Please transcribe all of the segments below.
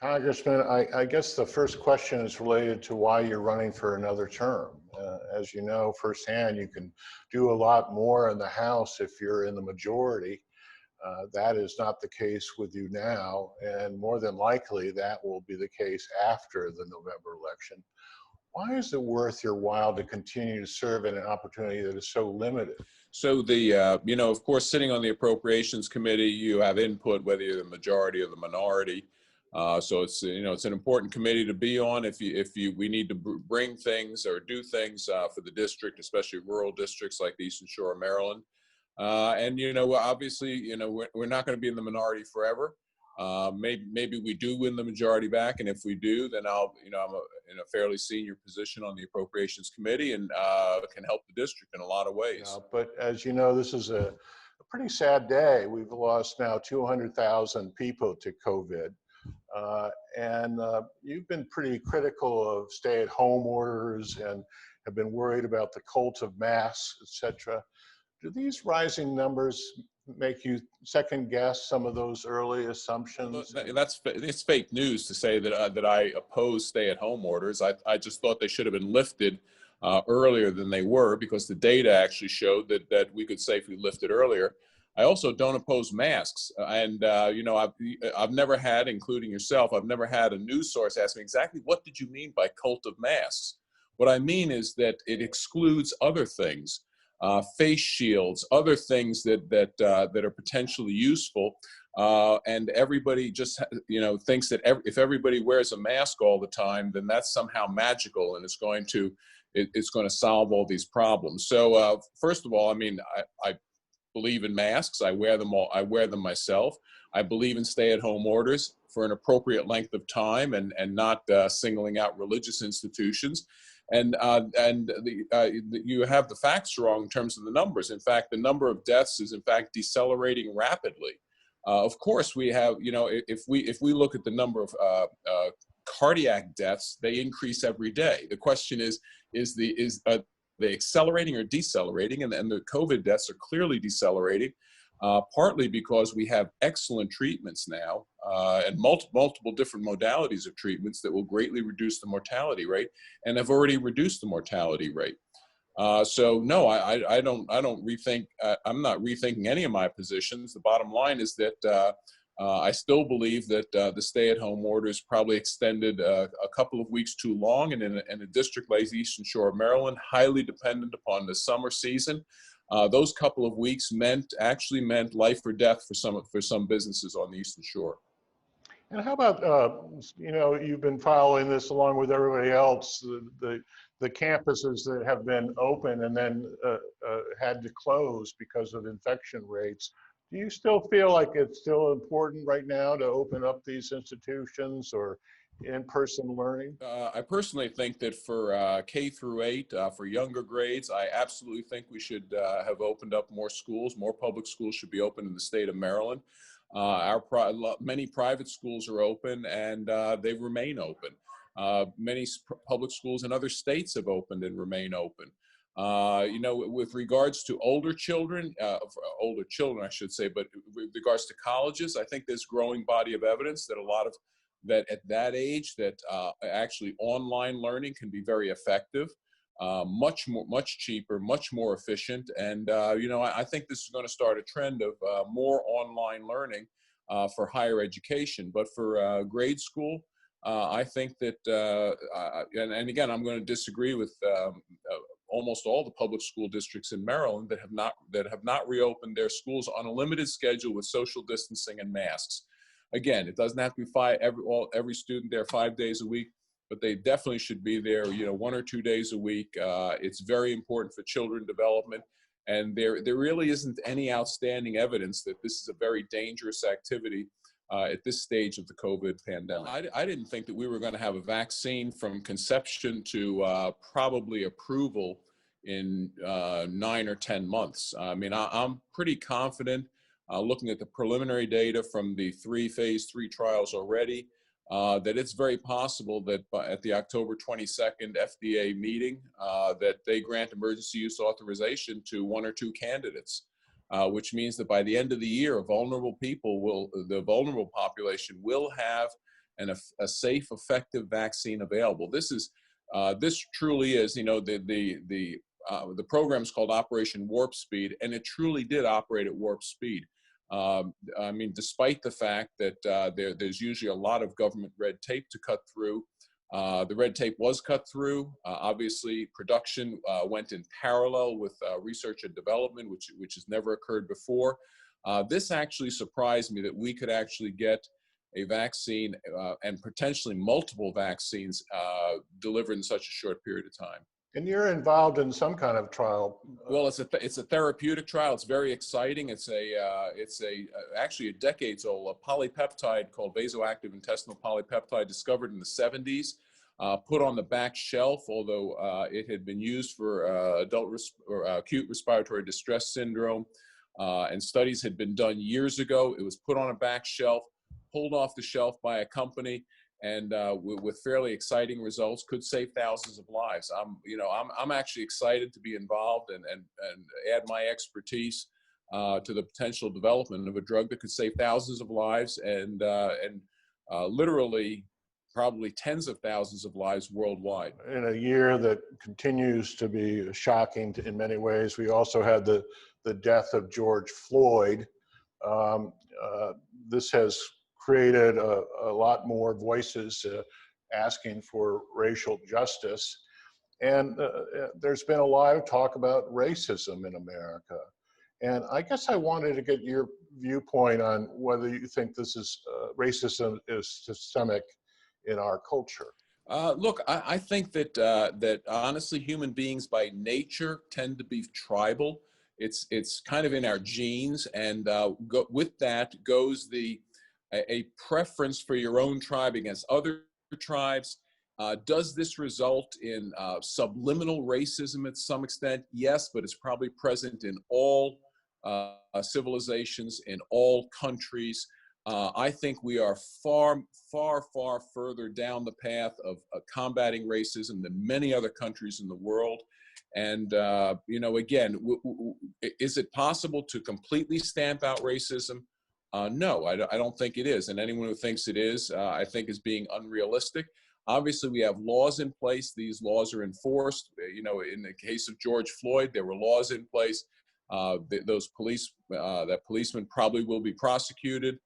Congressman, I guess the first question is related to why you're running for another term. As you know firsthand, you can do a lot more in the House if you're in the majority. That is not the case with you now, and more than likely that will be the case after the November election. Why is it worth your while to continue to serve in an opportunity that is so limited? So of course, sitting on the Appropriations Committee, you have input whether you're the majority or the minority. So it's an important committee to be on we need to bring things or do things for the district, especially rural districts like the Eastern Shore of Maryland. Obviously, we're not going to be in the minority forever. Maybe we do win the majority back, and if we do, then I'm in a fairly senior position on the Appropriations Committee and can help the district in a lot of ways. Yeah, but as you know, this is a pretty sad day. We've lost now 200,000 people to COVID. And you've been pretty critical of stay-at-home orders and have been worried about the cult of masks, etc. Do these rising numbers make you second guess some of those early assumptions? It's fake news to say that I oppose stay-at-home orders. I just thought they should have been lifted earlier than they were, because the data actually showed that we could safely lift it earlier. I also don't oppose masks, and I've never had, including yourself, I've never had a news source ask me exactly what did you mean by cult of masks. What I mean is that it excludes other things, face shields, other things that are potentially useful, and everybody just thinks that if everybody wears a mask all the time, then that's somehow magical and it's going to solve all these problems. So first of all, I believe in masks. I wear them myself. I believe in stay-at-home orders for an appropriate length of time and not singling out religious institutions. And you have the facts wrong in terms of the numbers. In fact, the number of deaths is in fact decelerating rapidly. Of course, we have, if we look at the number of cardiac deaths, they increase every day. The question is they accelerating or decelerating? And the COVID deaths are clearly decelerating, partly because we have excellent treatments now and multiple different modalities of treatments that will greatly reduce the mortality rate and have already reduced the mortality rate. So no, I don't rethink. I'm not rethinking any of my positions. The bottom line is that I still believe that the stay-at-home orders probably extended a couple of weeks too long, and in a district like the Eastern Shore of Maryland, highly dependent upon the summer season, those couple of weeks actually meant life or death for some businesses on the Eastern Shore. And how about you've been following this along with everybody else, the campuses that have been open and then had to close because of infection rates. Do you still feel like it's still important right now to open up these institutions or in-person learning? I personally think that for K through 8, for younger grades, I absolutely think we should have opened up more schools. More public schools should be open in the state of Maryland. Many private schools are open and they remain open. Many public schools in other states have opened and remain open. With regards to older children, I should say, but with regards to colleges, I think there's growing body of evidence that that at that age that actually online learning can be very effective, much cheaper, much more efficient. And, I think this is going to start a trend of more online learning for higher education. But for grade school, I think that, and again, I'm going to disagree with almost all the public school districts in Maryland that have not reopened their schools on a limited schedule with social distancing and masks. Again, it doesn't have to be every student there 5 days a week, but they definitely should be there, 1 or 2 days a week. It's very important for children development, and there really isn't any outstanding evidence that this is a very dangerous activity at this stage of the COVID pandemic. I didn't think that we were going to have a vaccine from conception to probably approval in 9 or 10 months. I'm pretty confident, looking at the preliminary data from the 3 phase 3 trials already, that it's very possible that at the October 22nd FDA meeting, that they grant emergency use authorization to 1 or 2 candidates. Which means that by the end of the year, the vulnerable population will have and a safe, effective vaccine available. This truly is, the program is called Operation Warp Speed, and it truly did operate at warp speed. I mean, despite the fact that there's usually a lot of government red tape to cut through, the red tape was cut through. Obviously, production went in parallel with research and development, which has never occurred before. This actually surprised me that we could actually get a vaccine and potentially multiple vaccines delivered in such a short period of time. And you're involved in some kind of trial. Well, it's a therapeutic trial. It's very exciting. It's actually a decades old, a polypeptide called vasoactive intestinal polypeptide, discovered in the 70s, put on the back shelf, although it had been used for acute respiratory distress syndrome, and studies had been done years ago. It was put on a back shelf, pulled off the shelf by a company, and with fairly exciting results, could save thousands of lives. I'm actually excited to be involved and add my expertise to the potential development of a drug that could save thousands of lives and literally probably tens of thousands of lives worldwide. In a year that continues to be shocking in many ways, we also had the death of George Floyd. This has created a lot more voices asking for racial justice. And there's been a lot of talk about racism in America. And I guess I wanted to get your viewpoint on whether you think this is racism is systemic in our culture. Look, I think that honestly, human beings by nature tend to be tribal. It's kind of in our genes, and with that goes a preference for your own tribe against other tribes. Does this result in subliminal racism at some extent? Yes, but it's probably present in all civilizations, in all countries. I think we are far, far, far further down the path of combating racism than many other countries in the world. And, again, is it possible to completely stamp out racism? No, I don't think it is. And anyone who thinks it is, I think is being unrealistic. Obviously, we have laws in place. These laws are enforced. In the case of George Floyd, there were laws in place. That policeman probably will be prosecuted,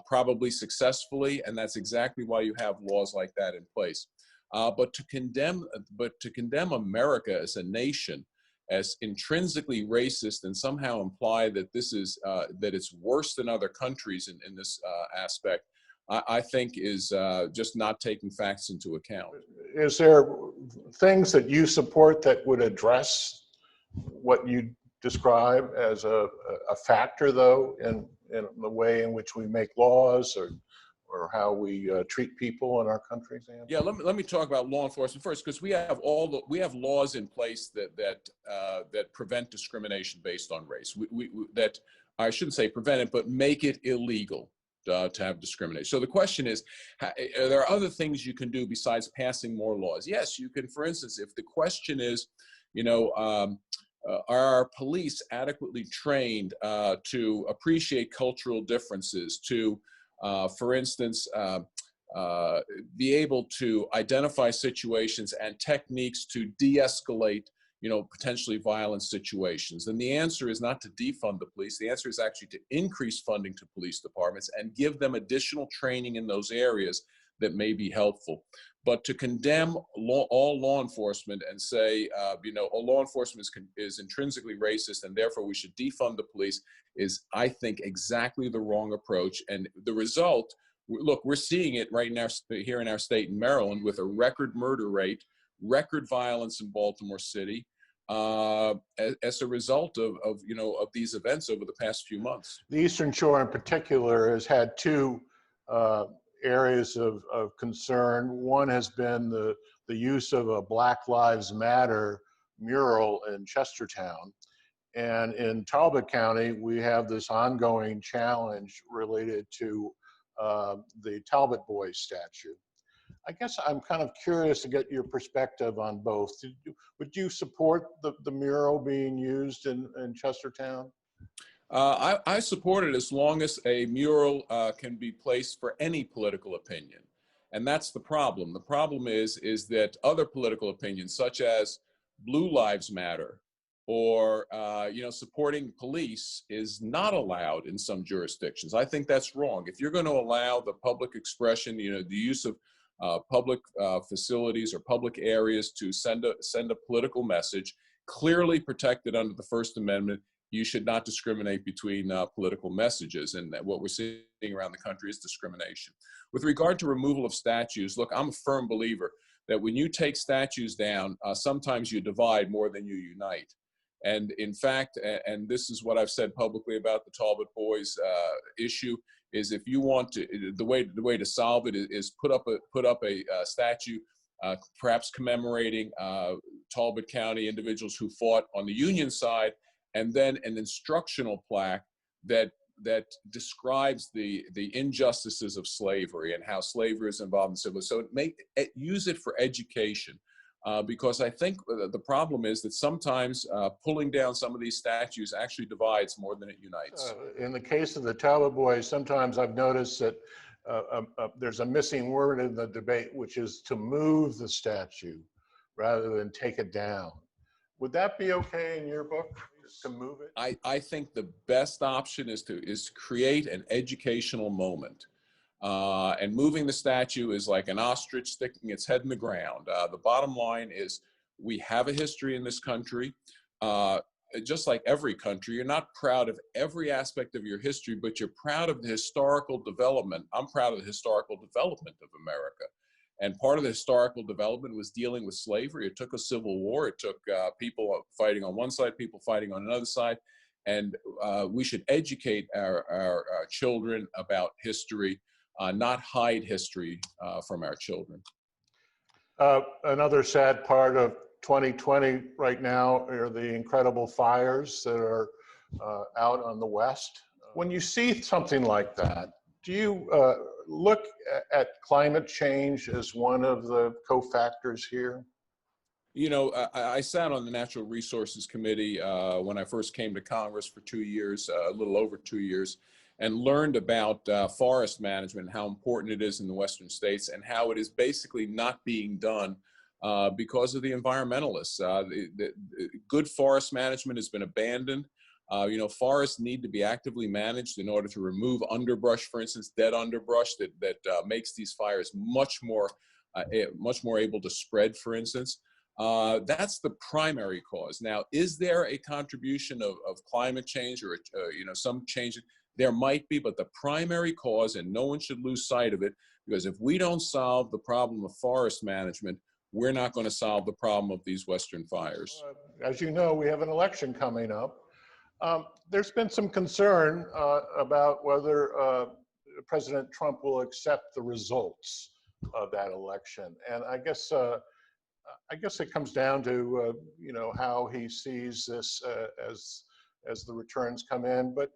probably successfully, and that's exactly why you have laws like that in place. But to condemn America as a nation as intrinsically racist and somehow imply that that it's worse than other countries in this aspect, I think is just not taking facts into account. Is there things that you support that would address what you describe as a factor, though, in the way in which we make laws or how we treat people in our country? Yeah, let me talk about law enforcement first, because we have laws in place that prevent discrimination based on race. That I shouldn't say prevent it, but make it illegal to have discrimination. So the question is, are there other things you can do besides passing more laws? Yes, you can. For instance, if the question is, are our police adequately trained to appreciate cultural differences, to for instance, be able to identify situations and techniques to de-escalate, potentially violent situations? And the answer is not to defund the police. The answer is actually to increase funding to police departments and give them additional training in those areas that may be helpful. But to condemn all law enforcement and say, all law enforcement is intrinsically racist and therefore we should defund the police is, I think, exactly the wrong approach. And the result, look, we're seeing it right now here in our state in Maryland with a record murder rate, record violence in Baltimore City, as a result of these events over the past few months. The Eastern Shore in particular has had two areas of concern. One has been the use of a Black Lives Matter mural in Chestertown. And in Talbot County, we have this ongoing challenge related to the Talbot Boys statue. I guess I'm kind of curious to get your perspective on both. Would you support the mural being used in Chestertown? I support it as long as a mural can be placed for any political opinion. And that's the problem. The problem is that other political opinions, such as Blue Lives Matter, or supporting police, is not allowed in some jurisdictions. I think that's wrong. If you're going to allow the public expression, the use of public facilities or public areas to send a political message, clearly protected under the First Amendment, you should not discriminate between political messages. And what we're seeing around the country is discrimination. With regard to removal of statues, look, I'm a firm believer that when you take statues down, sometimes you divide more than you unite. And in fact, and this is what I've said publicly about the Talbot Boys issue, is if you want to, the way to solve it is put up a statue, perhaps commemorating Talbot County individuals who fought on the Union side, and then an instructional plaque that describes the injustices of slavery and how slavery is involved in civil. So use it for education. Because I think the problem is that sometimes pulling down some of these statues actually divides more than it unites. In the case of the Talbot Boys, sometimes I've noticed that there's a missing word in the debate, which is to move the statue rather than take it down. Would that be okay in your book, to move it? I think the best option is to create an educational moment. And moving the statue is like an ostrich sticking its head in the ground. The bottom line is we have a history in this country. Just like every country, you're not proud of every aspect of your history, but you're proud of the historical development. I'm proud of the historical development of America. And part of the historical development was dealing with slavery. It took a civil war. It took people fighting on one side, people fighting on another side. And we should educate our children about history. Not hide history from our children. Another sad part of 2020 right now are the incredible fires that are out on the West. When you see something like that, do you look at climate change as one of the cofactors here? I sat on the Natural Resources Committee when I first came to Congress for 2 years, a little over 2 years, and learned about forest management, how important it is in the Western states, and how it is basically not being done because of the environmentalists. Good forest management has been abandoned. Forests need to be actively managed in order to remove underbrush, for instance, dead underbrush that makes these fires much more able to spread, for instance. That's the primary cause. Now, is there a contribution of climate change or some change? There might be, but the primary cause, and no one should lose sight of it, because if we don't solve the problem of forest management, we're not going to solve the problem of these Western fires. As you know, we have an election coming up. There's been some concern about whether President Trump will accept the results of that election. And I guess it comes down to, how he sees this as the returns come in. But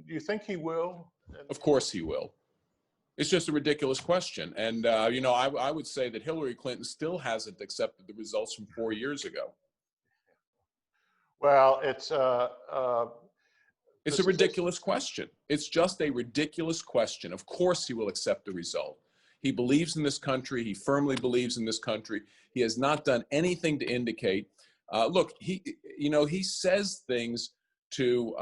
do you think he will? Of course he will. It's just a ridiculous question. And, I would say that Hillary Clinton still hasn't accepted the results from 4 years ago. Well, it's a ridiculous question. It's just a ridiculous question. Of course he will accept the result. He believes in this country. He firmly believes in this country. He has not done anything to indicate. Look, he says things to,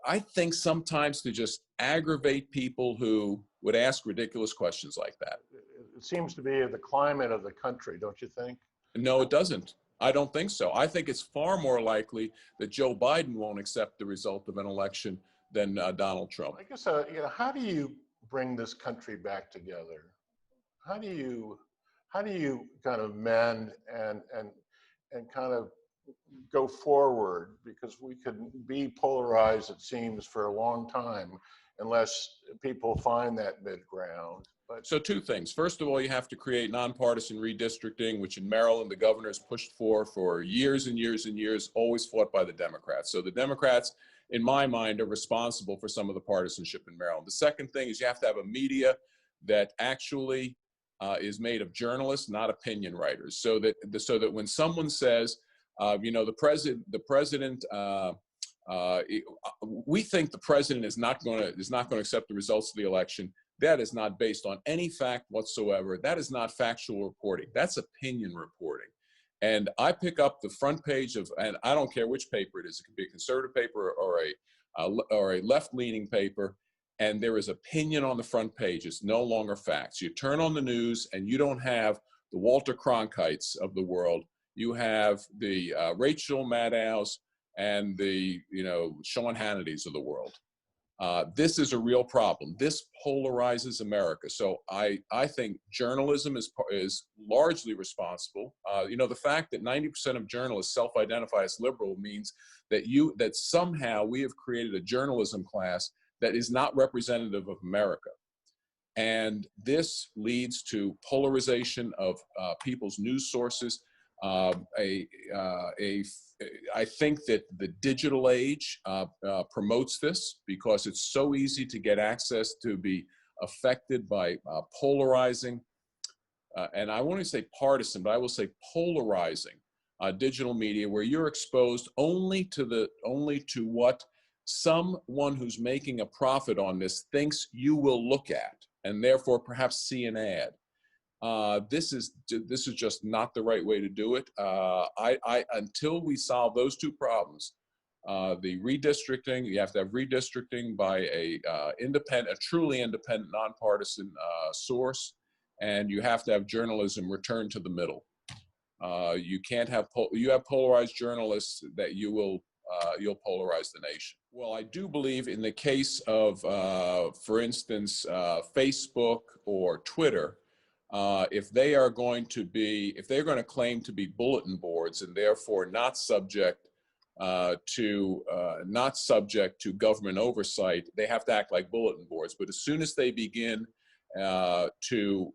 I think sometimes to just aggravate people who would ask ridiculous questions like that. It seems to be the climate of the country, don't you think? No, it doesn't. I don't think so. I think it's far more likely that Joe Biden won't accept the result of an election than Donald Trump. I guess, how do you bring this country back together? How do you kind of mend and kind of go forward? Because we could be polarized, it seems, for a long time unless people find that mid-ground. So 2 things. First of all, you have to create nonpartisan redistricting, which in Maryland, the governor's pushed for years and years and years, always fought by the Democrats. So the Democrats, in my mind, are responsible for some of the partisanship in Maryland. The second thing is you have to have a media that actually is made of journalists, not opinion writers. So that when someone says, the president, we think the president is not going to accept the results of the election, that is not based on any fact whatsoever. That is not factual reporting. That's opinion reporting. And I pick up the front page of, and I don't care which paper it is. It could be a conservative paper or a left-leaning paper, and there is opinion on the front page. It's no longer facts. You turn on the news, and you don't have the Walter Cronkites of the world. You have the Rachel Maddows and the Sean Hannitys of the world. This is a real problem. This polarizes America. So I think journalism is largely responsible. The fact that 90% of journalists self-identify as liberal means that somehow we have created a journalism class that is not representative of America. And this leads to polarization of people's news sources. I think that the digital age promotes this because it's so easy to get access to be affected by polarizing, and I won't say partisan, but I will say polarizing digital media, where you're exposed only to what someone who's making a profit on this thinks you will look at, and therefore perhaps see an ad. This is just not the right way to do it. Until we solve those two problems, the redistricting, you have to have redistricting by a truly independent, nonpartisan source, and you have to have journalism return to the middle. You can't have you have polarized journalists that you'll polarize the nation. Well, I do believe in the case of, for instance, Facebook or Twitter. If they're going to claim to be bulletin boards and therefore not subject to government oversight, they have to act like bulletin boards. But as soon as they begin to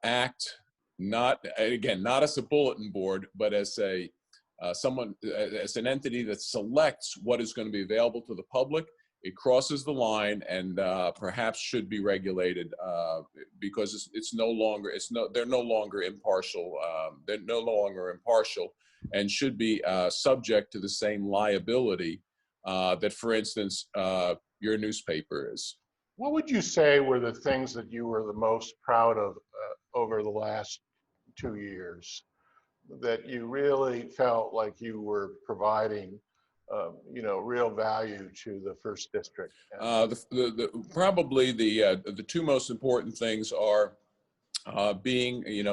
act not as a bulletin board, but as as an entity that selects what is going to be available to the public, it crosses the line and perhaps should be regulated because they're no longer impartial. They're no longer impartial and should be subject to the same liability that, for instance, your newspaper is. What would you say were the things that you were the most proud of over the last 2 years, that you really felt like you were providing real value to the first district? Probably the two most important things are being the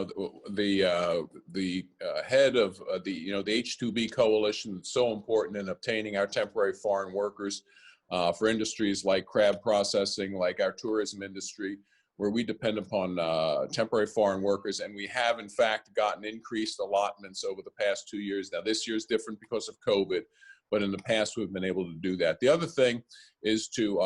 head of the H2B coalition, that's so important in obtaining our temporary foreign workers for industries like crab processing, like our tourism industry, where we depend upon temporary foreign workers, and we have in fact gotten increased allotments over the past 2 years. Now this year is different because of COVID, but in the past we've been able to do that. The other thing is to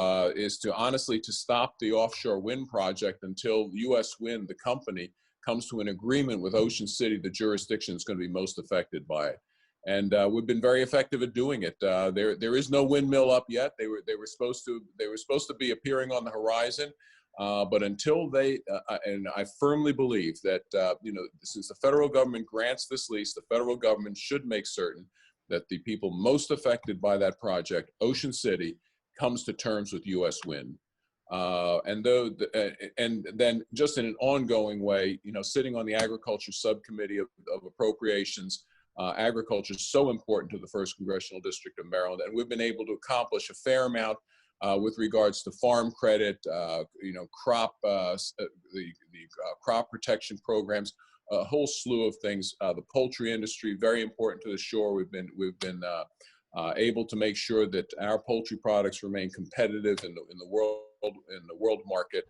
honestly to stop the offshore wind project until U.S. Wind, the company, comes to an agreement with Ocean City, the jurisdiction that's going to be most affected by it. And we've been very effective at doing it. There is no windmill up yet. They were supposed to be appearing on the horizon. But until they, and I firmly believe that, since the federal government grants this lease, the federal government should make certain that the people most affected by that project, Ocean City, comes to terms with U.S. Wind. And then just in an ongoing way, sitting on the Agriculture Subcommittee of Appropriations, agriculture is so important to the 1st Congressional District of Maryland, and we've been able to accomplish a fair amount with regards to farm credit, crop, crop protection programs, a whole slew of things. The poultry industry, very important to the shore. We've been able to make sure that our poultry products remain competitive in the world market.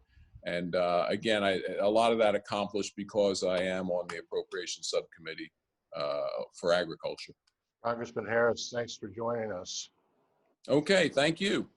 And again, a lot of that accomplished because I am on the Appropriations Subcommittee for Agriculture. Congressman Harris, thanks for joining us. Okay, thank you.